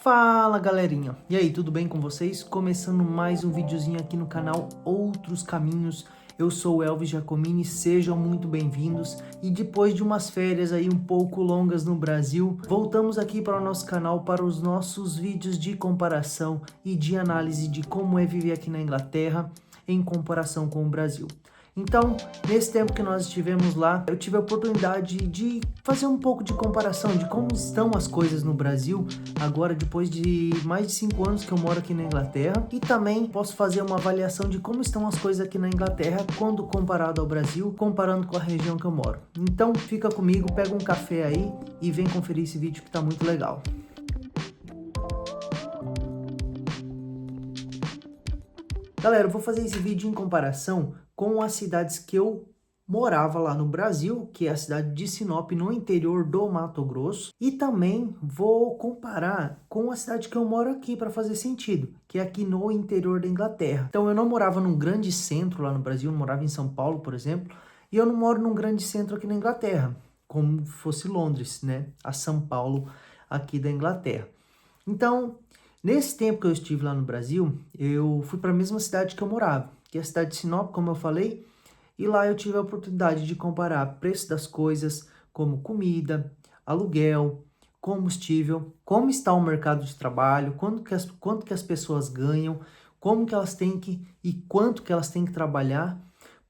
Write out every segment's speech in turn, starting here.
Fala galerinha, e aí, tudo bem com vocês? Começando mais um videozinho aqui no canal Outros Caminhos. Eu sou o Elvis Giacomini, sejam muito bem-vindos. E depois de umas férias aí um pouco longas no Brasil, voltamos aqui para o nosso canal para os nossos vídeos de comparação e de análise de como é viver aqui na Inglaterra em comparação com o Brasil. Então, nesse tempo que nós estivemos lá, eu tive a oportunidade de fazer um pouco de comparação de como estão as coisas no Brasil, agora depois de mais de 5 anos que eu moro aqui na Inglaterra, e também posso fazer uma avaliação de como estão as coisas aqui na Inglaterra quando comparado ao Brasil, comparando com a região que eu moro. Então, fica comigo, pega um café aí e vem conferir esse vídeo que tá muito legal. Galera, eu vou fazer esse vídeo em comparação com as cidades que eu morava lá no Brasil, que é a cidade de Sinop, no interior do Mato Grosso, e também vou comparar com a cidade que eu moro aqui para fazer sentido, que é aqui no interior da Inglaterra. Então eu não morava num grande centro lá no Brasil, eu morava em São Paulo, por exemplo, e eu não moro num grande centro aqui na Inglaterra, como fosse Londres, né? A São Paulo aqui da Inglaterra. Então, nesse tempo que eu estive lá no Brasil, eu fui para a mesma cidade que eu morava, que é a cidade de Sinop, como eu falei, e lá eu tive a oportunidade de comparar preço das coisas, como comida, aluguel, combustível, como está o mercado de trabalho, quanto que as pessoas ganham, como que elas têm que e quanto que elas têm que trabalhar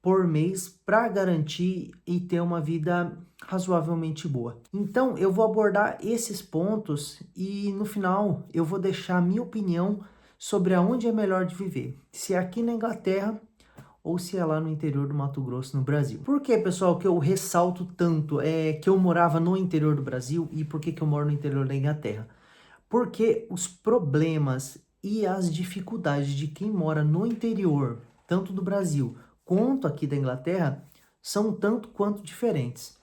por mês para garantir e ter uma vida razoavelmente boa. Então eu vou abordar esses pontos e no final eu vou deixar a minha opinião sobre aonde é melhor de viver, se é aqui na Inglaterra ou se é lá no interior do Mato Grosso, no Brasil. Por que, pessoal, que eu ressalto tanto que eu morava no interior do Brasil e por que eu moro no interior da Inglaterra? Porque os problemas e as dificuldades de quem mora no interior, tanto do Brasil quanto aqui da Inglaterra, são tanto quanto diferentes.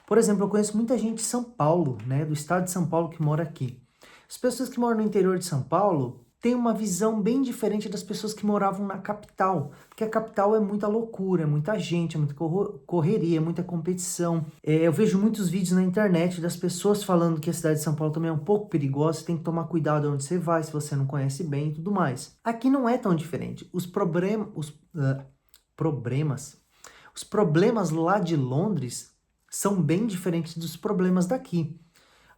Por exemplo, eu conheço muita gente de São Paulo, né, do estado de São Paulo que mora aqui. As pessoas que moram no interior de São Paulo têm uma visão bem diferente das pessoas que moravam na capital, porque a capital é muita loucura, é muita gente, é muita correria, é muita competição. Eu vejo muitos vídeos na internet das pessoas falando que a cidade de São Paulo também é um pouco perigosa, você tem que tomar cuidado onde você vai, se você não conhece bem e tudo mais. Aqui não é tão diferente. Os problemas lá de Londres são bem diferentes dos problemas daqui.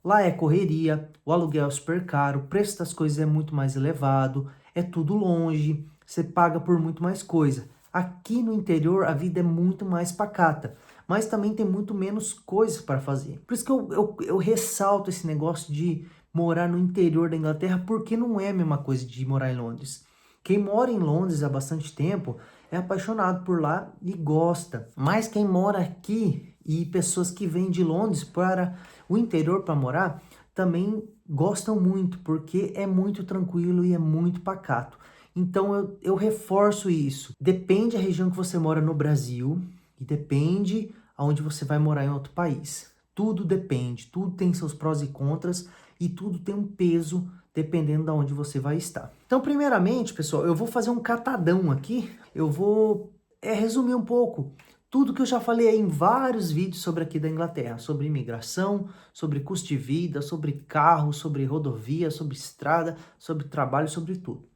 Lá é correria, o aluguel é super caro, o preço das coisas é muito mais elevado, é tudo longe, você paga por muito mais coisa. Aqui no interior a vida é muito mais pacata, mas também tem muito menos coisas para fazer. Por isso que eu ressalto esse negócio de morar no interior da Inglaterra, porque não é a mesma coisa de morar em Londres. Quem mora em Londres há bastante tempo é apaixonado por lá e gosta. Mas quem mora aqui e pessoas que vêm de Londres para o interior para morar também gostam muito, porque é muito tranquilo e é muito pacato. Então eu reforço isso. Depende da região que você mora no Brasil e depende aonde você vai morar em outro país. Tudo depende, tudo tem seus prós e contras e tudo tem um peso dependendo de onde você vai estar. Então, primeiramente, pessoal, eu vou fazer um catadão aqui. Eu vou resumir um pouco tudo que eu já falei aí em vários vídeos sobre aqui da Inglaterra, sobre imigração, sobre custo de vida, sobre carro, sobre rodovia, sobre estrada, sobre trabalho, sobre tudo.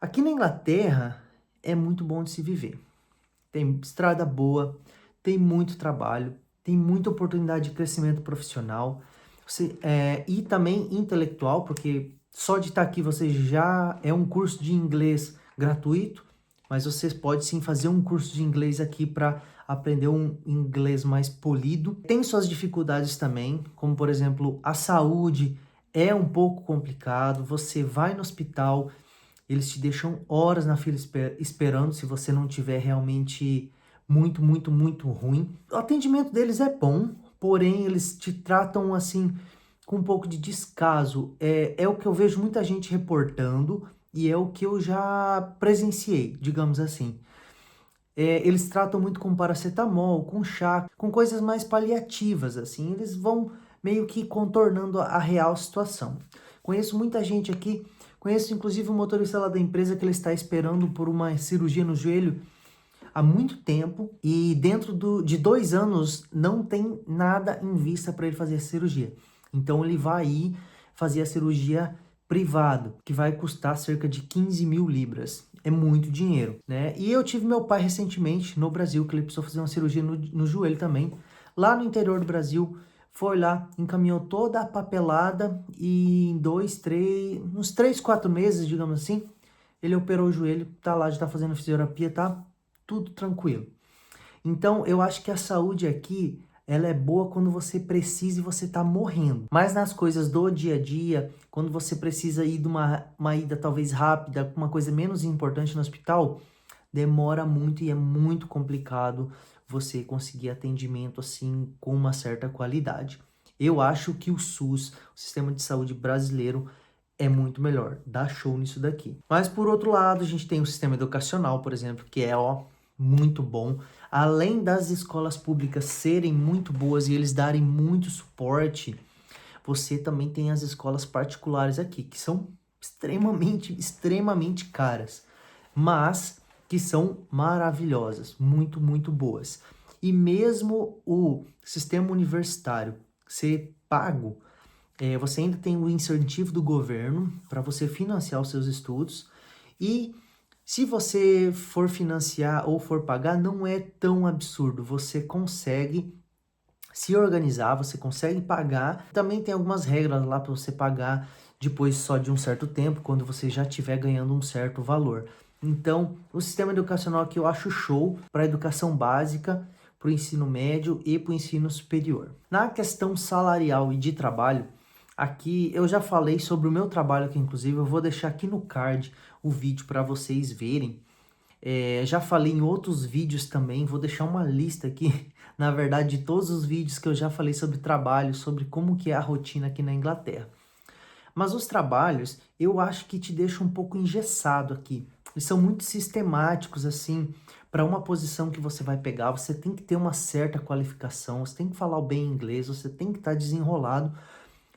Aqui na Inglaterra é muito bom de se viver. Tem estrada boa, tem muito trabalho, tem muita oportunidade de crescimento profissional e também intelectual, porque só de estar aqui você já é um curso de inglês gratuito, mas você pode sim fazer um curso de inglês aqui para aprender um inglês mais polido. Tem suas dificuldades também, como por exemplo, a saúde é um pouco complicado, você vai no hospital, eles te deixam horas na fila esperando se você não tiver realmente muito ruim. O atendimento deles é bom, porém eles te tratam assim com um pouco de descaso. É o que eu vejo muita gente reportando e é o que eu já presenciei, digamos assim. Eles tratam muito com paracetamol, com chá, com coisas mais paliativas, assim. Eles vão meio que contornando a real situação. Conheço muita gente aqui, conheço inclusive um motorista lá da empresa que ele está esperando por uma cirurgia no joelho há muito tempo e dentro de 2 anos não tem nada em vista para ele fazer a cirurgia. Então ele vai ir fazer a cirurgia privado, que vai custar cerca de 15 mil libras. É muito dinheiro, né? E eu tive meu pai recentemente no Brasil, que ele precisou fazer uma cirurgia no joelho também, lá no interior do Brasil. Foi lá, encaminhou toda a papelada e em uns 3, 4 meses, digamos assim, ele operou o joelho, tá lá, já tá fazendo fisioterapia, tá tudo tranquilo. Então, eu acho que a saúde aqui, ela é boa quando você precisa e você tá morrendo. Mas nas coisas do dia a dia, quando você precisa ir de uma ida talvez rápida, uma coisa menos importante no hospital, demora muito e é muito complicado você conseguir atendimento assim com uma certa qualidade. Eu acho que o SUS, o Sistema de Saúde Brasileiro, é muito melhor, dá show nisso daqui. Mas por outro lado, a gente tem o sistema educacional, por exemplo, que é muito bom. Além das escolas públicas serem muito boas e eles darem muito suporte, você também tem as escolas particulares aqui, que são extremamente caras, mas que são maravilhosas, muito boas. E mesmo o sistema universitário ser pago, você ainda tem o incentivo do governo para você financiar os seus estudos. E se você for financiar ou for pagar, não é tão absurdo. Você consegue se organizar, você consegue pagar. Também tem algumas regras lá para você pagar depois só de um certo tempo, quando você já estiver ganhando um certo valor. Então, o sistema educacional aqui eu acho show para a educação básica, para o ensino médio e para o ensino superior. Na questão salarial e de trabalho, aqui eu já falei sobre o meu trabalho aqui, inclusive eu vou deixar aqui no card o vídeo para vocês verem. Já falei em outros vídeos também, vou deixar uma lista aqui, na verdade, de todos os vídeos que eu já falei sobre trabalho, sobre como que é a rotina aqui na Inglaterra. Mas os trabalhos, eu acho que te deixam um pouco engessado aqui. Eles são muito sistemáticos, assim, para uma posição que você vai pegar, você tem que ter uma certa qualificação, você tem que falar bem inglês, você tem que estar desenrolado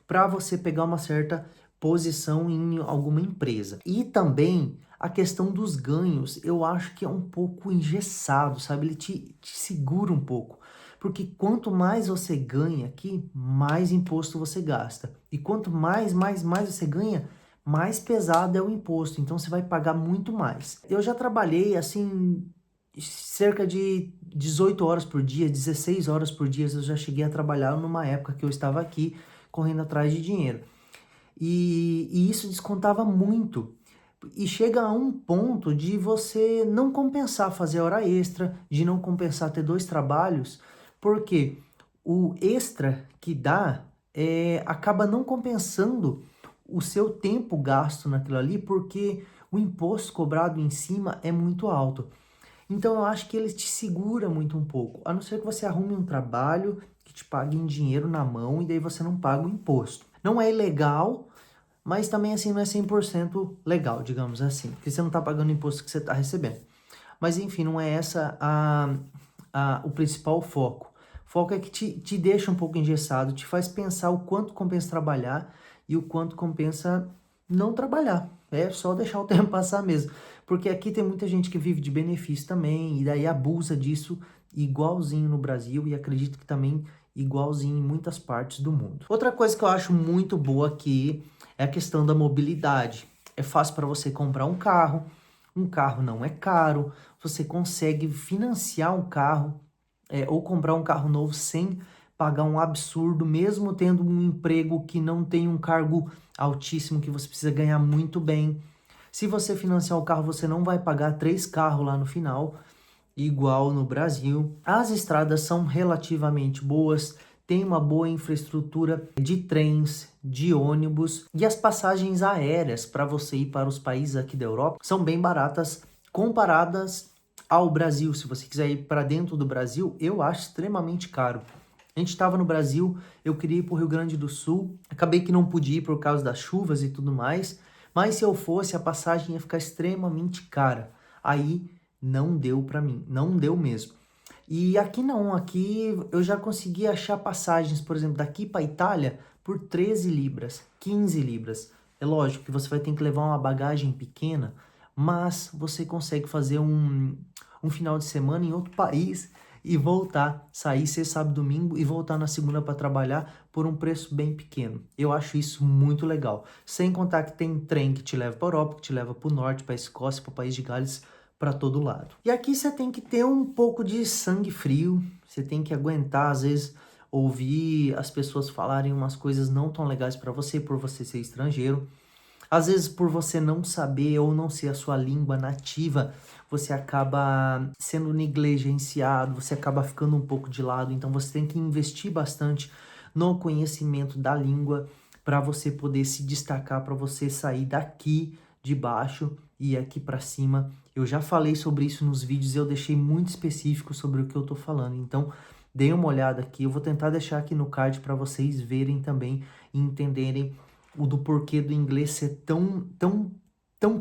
para você pegar uma certa posição em alguma empresa. E também a questão dos ganhos, eu acho que é um pouco engessado, sabe? Ele te segura um pouco. Porque quanto mais você ganha aqui, mais imposto você gasta. E quanto mais você ganha, mais pesado é o imposto. Então você vai pagar muito mais. Eu já trabalhei assim cerca de 18 horas por dia, 16 horas por dia. Eu já cheguei a trabalhar numa época que eu estava aqui correndo atrás de dinheiro. E isso descontava muito. E chega a um ponto de você não compensar fazer hora extra, de não compensar ter 2 trabalhos, porque o extra que dá acaba não compensando o seu tempo gasto naquilo ali, porque o imposto cobrado em cima é muito alto. Então eu acho que ele te segura muito um pouco, a não ser que você arrume um trabalho que te pague em dinheiro na mão e daí você não paga o imposto. Não é ilegal, mas também assim não é 100% legal, digamos assim, porque você não está pagando o imposto que você está recebendo. Mas enfim, não é essa o principal foco. O foco é que te deixa um pouco engessado, te faz pensar o quanto compensa trabalhar e o quanto compensa não trabalhar. É só deixar o tempo passar mesmo. Porque aqui tem muita gente que vive de benefício também, e daí abusa disso igualzinho no Brasil, e acredito que também igualzinho em muitas partes do mundo. Outra coisa que eu acho muito boa aqui é a questão da mobilidade. É fácil para você comprar um carro não é caro, você consegue financiar um carro ou comprar um carro novo sem pagar um absurdo, mesmo tendo um emprego que não tem um cargo altíssimo, que você precisa ganhar muito bem. Se você financiar o carro, você não vai pagar 3 carros lá no final, igual no Brasil. As estradas são relativamente boas, tem uma boa infraestrutura de trens, de ônibus, e as passagens aéreas para você ir para os países aqui da Europa são bem baratas comparadas ao Brasil. Se você quiser ir para dentro do Brasil, eu acho extremamente caro. A gente estava no Brasil, eu queria ir para o Rio Grande do Sul, acabei que não pude ir por causa das chuvas e tudo mais, mas se eu fosse, a passagem ia ficar extremamente cara. Aí não deu para mim, não deu mesmo. E aqui não, aqui eu já consegui achar passagens, por exemplo, daqui para Itália por 13 libras, 15 libras. É lógico que você vai ter que levar uma bagagem pequena, mas você consegue fazer um final de semana em outro país e voltar, sair sexta, sábado, domingo e voltar na segunda para trabalhar por um preço bem pequeno. Eu acho isso muito legal. Sem contar que tem trem que te leva para a Europa, que te leva para o norte, para a Escócia, para o País de Gales, para todo lado. E aqui você tem que ter um pouco de sangue frio, você tem que aguentar, às vezes, ouvir as pessoas falarem umas coisas não tão legais para você, por você ser estrangeiro. Às vezes, por você não saber ou não ser a sua língua nativa, você acaba sendo negligenciado, você acaba ficando um pouco de lado. Então, você tem que investir bastante no conhecimento da língua para você poder se destacar, para você sair daqui de baixo e ir aqui para cima. Eu já falei sobre isso nos vídeos, eu deixei muito específico sobre o que eu tô falando. Então, dê uma olhada aqui. Eu vou tentar deixar aqui no card para vocês verem também e entenderem o do porquê do inglês ser tão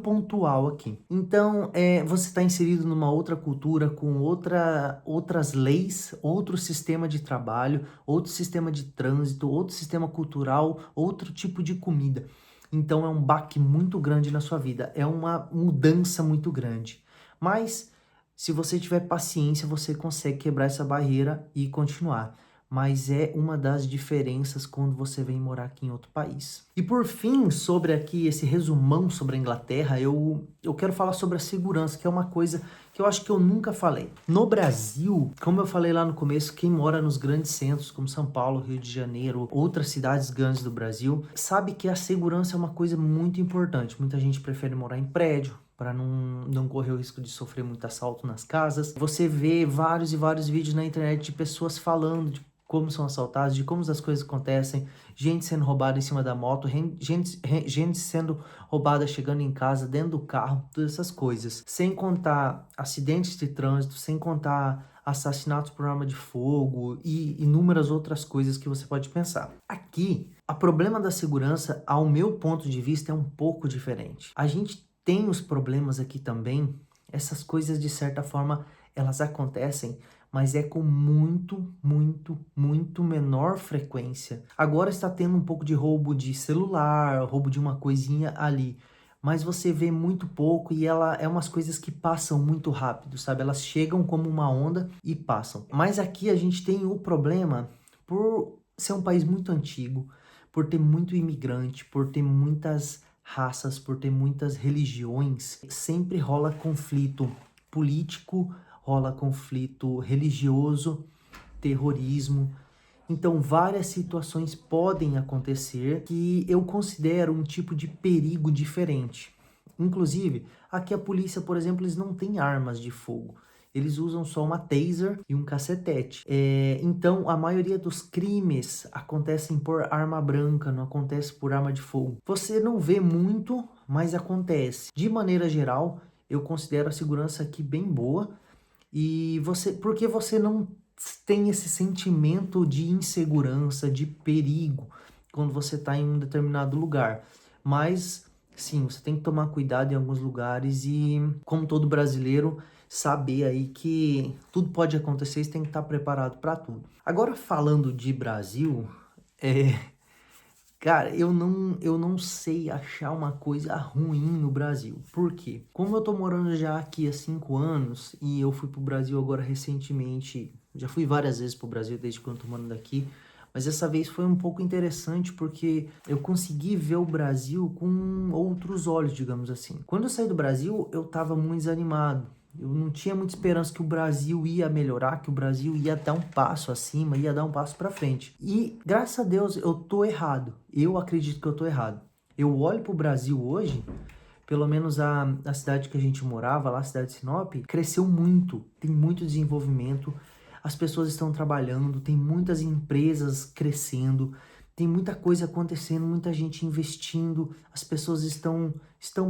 pontual aqui. Então, você está inserido numa outra cultura, com outras leis, outro sistema de trabalho, outro sistema de trânsito, outro sistema cultural, outro tipo de comida. Então, é um baque muito grande na sua vida, é uma mudança muito grande. Mas, se você tiver paciência, você consegue quebrar essa barreira e continuar. Mas é uma das diferenças quando você vem morar aqui em outro país. E por fim, sobre aqui esse resumão sobre a Inglaterra, eu quero falar sobre a segurança, que é uma coisa que eu acho que eu nunca falei. No Brasil, como eu falei lá no começo, quem mora nos grandes centros, como São Paulo, Rio de Janeiro, outras cidades grandes do Brasil, sabe que a segurança é uma coisa muito importante. Muita gente prefere morar em prédio, para não correr o risco de sofrer muito assalto nas casas. Você vê vários e vários vídeos na internet de pessoas falando de como são assaltados, de como as coisas acontecem, gente sendo roubada em cima da moto, gente sendo roubada chegando em casa, dentro do carro, todas essas coisas. Sem contar acidentes de trânsito, sem contar assassinatos por arma de fogo e inúmeras outras coisas que você pode pensar. Aqui, o problema da segurança, ao meu ponto de vista, é um pouco diferente. A gente tem os problemas aqui também, essas coisas de certa forma, elas acontecem, mas é com muito menor frequência. Agora está tendo um pouco de roubo de celular, roubo de uma coisinha ali, mas você vê muito pouco e ela é umas coisas que passam muito rápido, sabe? Elas chegam como uma onda e passam. Mas aqui a gente tem o problema por ser um país muito antigo, por ter muito imigrante, por ter muitas raças, por ter muitas religiões, sempre rola conflito político, rola conflito religioso, terrorismo. Então, várias situações podem acontecer que eu considero um tipo de perigo diferente. Inclusive, aqui a polícia, por exemplo, eles não têm armas de fogo. Eles usam só uma taser e um cacetete. Então, a maioria dos crimes acontecem por arma branca, não acontece por arma de fogo. Você não vê muito, mas acontece. De maneira geral, eu considero a segurança aqui bem boa. E porque você não tem esse sentimento de insegurança, de perigo, quando você está em um determinado lugar. Mas, sim, você tem que tomar cuidado em alguns lugares e, como todo brasileiro, saber aí que tudo pode acontecer e você tem que estar preparado para tudo. Agora, falando de Brasil, cara, eu não sei achar uma coisa ruim no Brasil. Por quê? Como eu tô morando já aqui há 5 anos e eu fui pro Brasil agora recentemente, já fui várias vezes pro Brasil desde quando eu tô morando aqui, mas essa vez foi um pouco interessante porque eu consegui ver o Brasil com outros olhos, digamos assim. Quando eu saí do Brasil, eu tava muito desanimado. Eu não tinha muita esperança que o Brasil ia melhorar, que o Brasil ia dar um passo acima, ia dar um passo para frente. E, graças a Deus, eu tô errado. Eu acredito que eu tô errado. Eu olho pro Brasil hoje, pelo menos a cidade que a gente morava, lá a cidade de Sinop, cresceu muito. Tem muito desenvolvimento, as pessoas estão trabalhando, tem muitas empresas crescendo, tem muita coisa acontecendo, muita gente investindo, as pessoas estão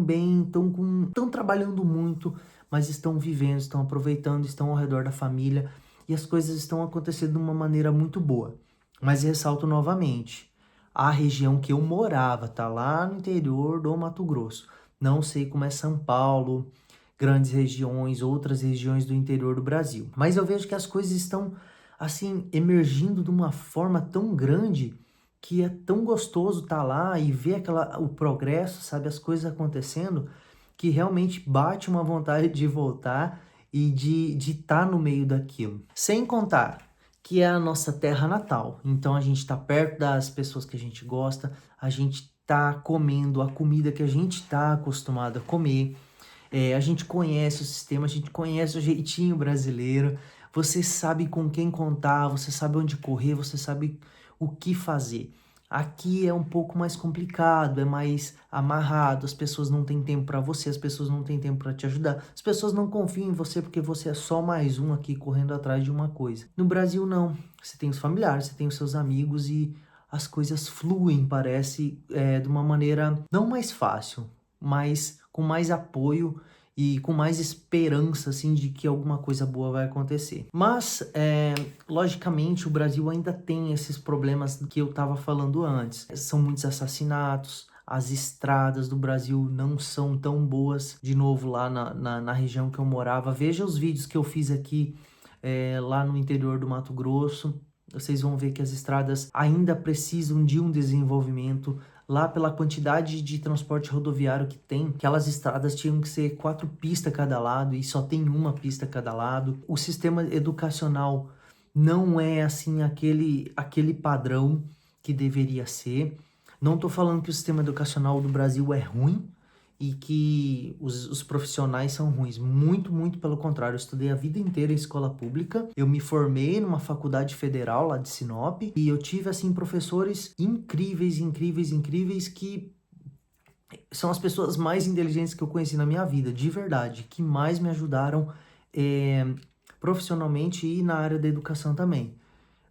bem, estão trabalhando muito, mas estão vivendo, estão aproveitando, estão ao redor da família e as coisas estão acontecendo de uma maneira muito boa. Mas ressalto novamente, a região que eu morava tá lá no interior do Mato Grosso. Não sei como é São Paulo, grandes regiões, outras regiões do interior do Brasil. Mas eu vejo que as coisas estão assim emergindo de uma forma tão grande que é tão gostoso estar lá e ver o progresso, sabe, as coisas acontecendo, que realmente bate uma vontade de voltar e de estar no meio daquilo. Sem contar que é a nossa terra natal. Então a gente está perto das pessoas que a gente gosta, a gente está comendo a comida que a gente está acostumado a comer. A gente conhece o sistema, a gente conhece o jeitinho brasileiro, você sabe com quem contar, você sabe onde correr, você sabe o que fazer. Aqui é um pouco mais complicado, é mais amarrado, as pessoas não têm tempo para você, as pessoas não têm tempo para te ajudar, as pessoas não confiam em você porque você é só mais um aqui correndo atrás de uma coisa. No Brasil não, você tem os familiares, você tem os seus amigos e as coisas fluem, parece, de uma maneira não mais fácil, mas com mais apoio e com mais esperança, assim, de que alguma coisa boa vai acontecer. Mas, logicamente, o Brasil ainda tem esses problemas que eu estava falando antes. São muitos assassinatos, as estradas do Brasil não são tão boas. De novo, lá na região que eu morava, veja os vídeos que eu fiz aqui, lá no interior do Mato Grosso. Vocês vão ver que as estradas ainda precisam de um desenvolvimento. Lá pela quantidade de transporte rodoviário que tem, aquelas estradas tinham que ser 4 pistas cada lado e só tem uma pista cada lado. O sistema educacional não é assim aquele padrão que deveria ser. Não estou falando que o sistema educacional do Brasil é ruim e que os profissionais são ruins. Muito, muito pelo contrário. Eu estudei a vida inteira em escola pública. Eu me formei numa faculdade federal lá de Sinop e eu tive, assim, professores incríveis, incríveis, incríveis que são as pessoas mais inteligentes que eu conheci na minha vida, de verdade, que mais me ajudaram profissionalmente e na área da educação também.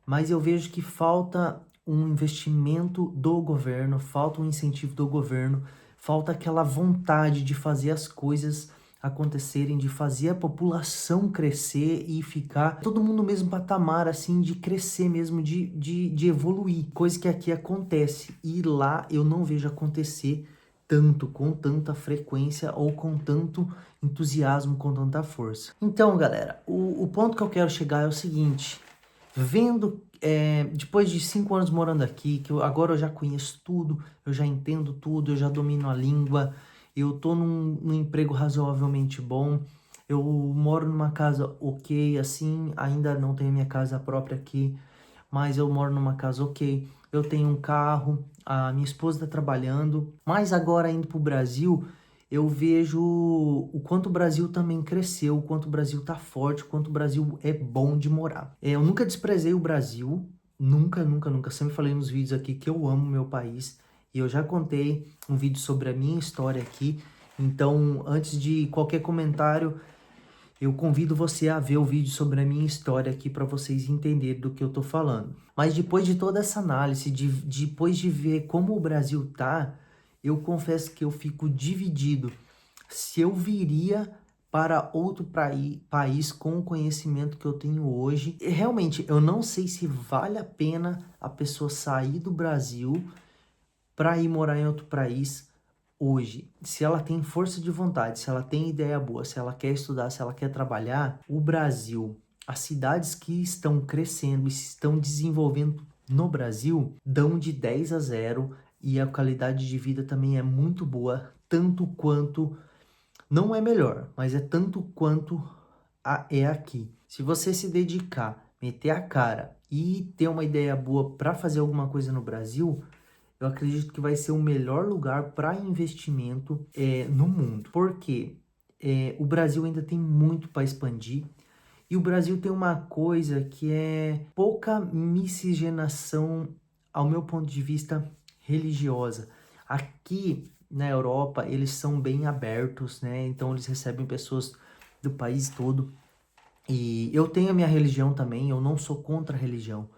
Mas eu vejo que falta um investimento do governo, falta um incentivo do governo, falta aquela vontade de fazer as coisas acontecerem, de fazer a população crescer e ficar todo mundo no mesmo patamar, assim, de crescer mesmo, de evoluir. Coisa que aqui acontece e lá eu não vejo acontecer tanto, com tanta frequência ou com tanto entusiasmo, com tanta força. Então, galera, o ponto que eu quero chegar é o seguinte: vendo, depois de 5 anos morando aqui, que agora eu já conheço tudo, eu já entendo tudo, eu já domino a língua, eu tô num emprego razoavelmente bom, eu moro numa casa ok, assim, ainda não tenho minha casa própria aqui, mas eu moro numa casa ok, eu tenho um carro, a minha esposa está trabalhando, mas agora indo pro Brasil, eu vejo o quanto o Brasil também cresceu, o quanto o Brasil tá forte, o quanto o Brasil é bom de morar. Eu nunca desprezei o Brasil, nunca, nunca, nunca. Sempre falei nos vídeos aqui que eu amo meu país e eu já contei um vídeo sobre a minha história aqui. Então, antes de qualquer comentário, eu convido você a ver o vídeo sobre a minha história aqui para vocês entenderem do que eu tô falando. Mas depois de toda essa análise, depois de ver como o Brasil tá, eu confesso que eu fico dividido se eu viria para outro país com o conhecimento que eu tenho hoje. E, realmente, eu não sei se vale a pena a pessoa sair do Brasil para ir morar em outro país hoje. Se ela tem força de vontade, se ela tem ideia boa, se ela quer estudar, se ela quer trabalhar, o Brasil, as cidades que estão crescendo e se estão desenvolvendo no Brasil, dão de 10 a 0 e a qualidade de vida também é muito boa, tanto quanto, não é melhor, mas é tanto quanto é aqui. Se você se dedicar, meter a cara e ter uma ideia boa para fazer alguma coisa no Brasil, eu acredito que vai ser o melhor lugar para investimento no mundo. Porque o Brasil ainda tem muito para expandir. E o Brasil tem uma coisa que é pouca miscigenação, ao meu ponto de vista, religiosa. Aqui na Europa, eles são bem abertos, né? Então, eles recebem pessoas do país todo. E eu tenho a minha religião também, eu não sou contra a religião,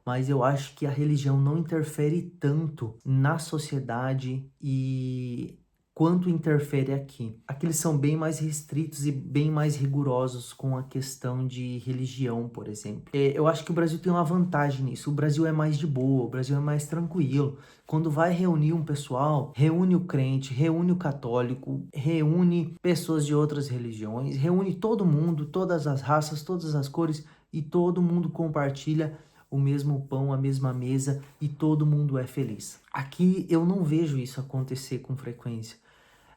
mas eu acho que a religião não interfere tanto na sociedade e quanto interfere aqui. Aqui eles são bem mais restritos e bem mais rigorosos com a questão de religião, por exemplo. Eu acho que o Brasil tem uma vantagem nisso. O Brasil é mais de boa, o Brasil é mais tranquilo. Quando vai reunir um pessoal, reúne o crente, reúne o católico, reúne pessoas de outras religiões, reúne todo mundo, todas as raças, todas as cores, e todo mundo compartilha o mesmo pão, a mesma mesa, e todo mundo é feliz. Aqui eu não vejo isso acontecer com frequência.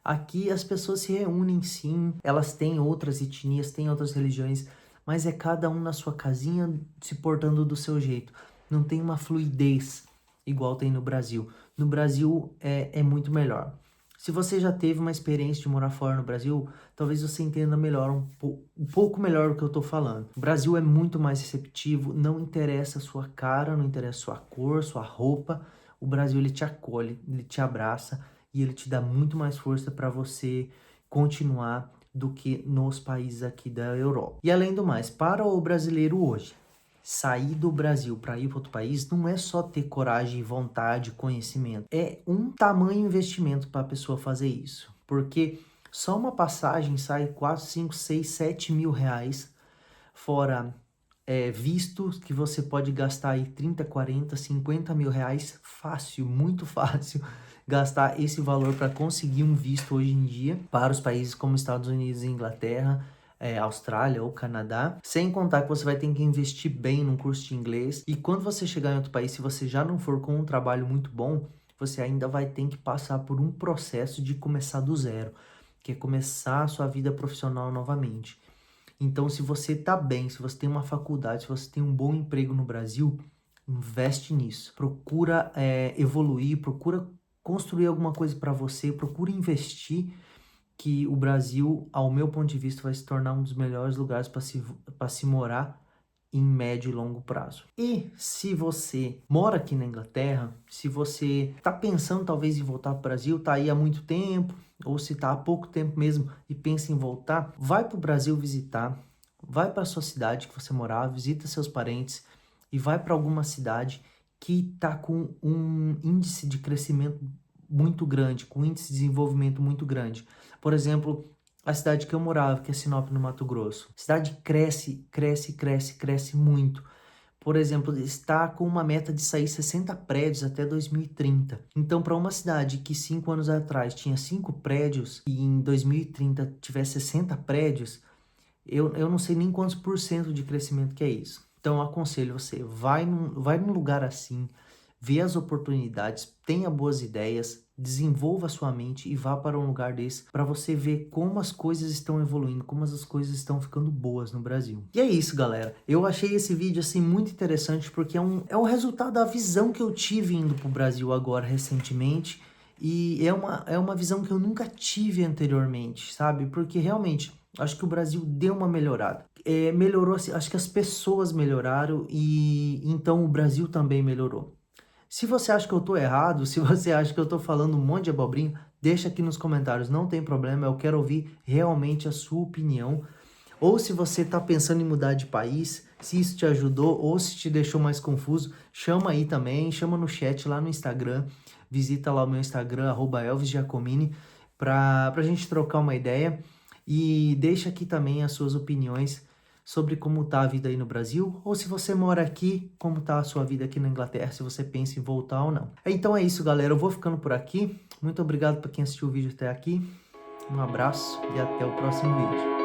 Aqui as pessoas se reúnem sim, elas têm outras etnias, têm outras religiões, mas é cada um na sua casinha se portando do seu jeito. Não tem uma fluidez igual tem no Brasil. No Brasil é muito melhor. Se você já teve uma experiência de morar fora no Brasil, talvez você entenda melhor, um pouco melhor o que eu tô falando. O Brasil é muito mais receptivo, não interessa a sua cara, não interessa a sua cor, sua roupa. O Brasil, ele te acolhe, ele te abraça e ele te dá muito mais força para você continuar do que nos países aqui da Europa. E além do mais, para o brasileiro hoje, sair do Brasil para ir para outro país não é só ter coragem, vontade, conhecimento. É um tamanho investimento para a pessoa fazer isso. Porque só uma passagem sai 4, 5, 6, 7 mil reais, fora vistos que você pode gastar aí 30, 40, 50 mil reais fácil, muito fácil gastar esse valor para conseguir um visto hoje em dia para os países como Estados Unidos e Inglaterra, Austrália ou Canadá, sem contar que você vai ter que investir bem num curso de inglês, e quando você chegar em outro país, se você já não for com um trabalho muito bom, você ainda vai ter que passar por um processo de começar do zero, que é começar a sua vida profissional novamente. Então, se você tá bem, se você tem uma faculdade, se você tem um bom emprego no Brasil, investe nisso. Procura evoluir, procura construir alguma coisa para você, procura investir, que o Brasil, ao meu ponto de vista, vai se tornar um dos melhores lugares para se morar em médio e longo prazo. E se você mora aqui na Inglaterra, se você está pensando talvez em voltar para o Brasil, está aí há muito tempo, ou se está há pouco tempo mesmo e pensa em voltar, vai para o Brasil visitar, vai para a sua cidade que você morava, visita seus parentes e vai para alguma cidade que está com um índice de crescimento muito grande, com um índice de desenvolvimento muito grande. Por exemplo, a cidade que eu morava, que é Sinop, no Mato Grosso. A cidade cresce, cresce, cresce, cresce muito. Por exemplo, está com uma meta de sair 60 prédios até 2030. Então, para uma cidade que 5 anos atrás tinha 5 prédios e em 2030 tiver 60 prédios, eu não sei nem quantos por cento de crescimento que é isso. Então, eu aconselho você, vai num lugar assim, vê as oportunidades, tenha boas ideias, desenvolva a sua mente e vá para um lugar desse para você ver como as coisas estão evoluindo, como as coisas estão ficando boas no Brasil. E é isso, galera. Eu achei esse vídeo assim muito interessante porque é um resultado da visão que eu tive indo para o Brasil agora recentemente, e é uma visão que eu nunca tive anteriormente, sabe? Porque realmente acho que o Brasil deu uma melhorada. Melhorou, assim, acho que as pessoas melhoraram e então o Brasil também melhorou. Se você acha que eu tô errado, se você acha que eu tô falando um monte de abobrinho, deixa aqui nos comentários, não tem problema, eu quero ouvir realmente a sua opinião. Ou se você tá pensando em mudar de país, se isso te ajudou ou se te deixou mais confuso, chama aí também, chama no chat lá no Instagram, visita lá o meu Instagram, @ElvisGiacomini, pra gente trocar uma ideia. E deixa aqui também as suas opiniões sobre como tá a vida aí no Brasil, ou se você mora aqui, como tá a sua vida aqui na Inglaterra, se você pensa em voltar ou não. Então é isso, galera, eu vou ficando por aqui. Muito obrigado para quem assistiu o vídeo até aqui. Um abraço e até o próximo vídeo.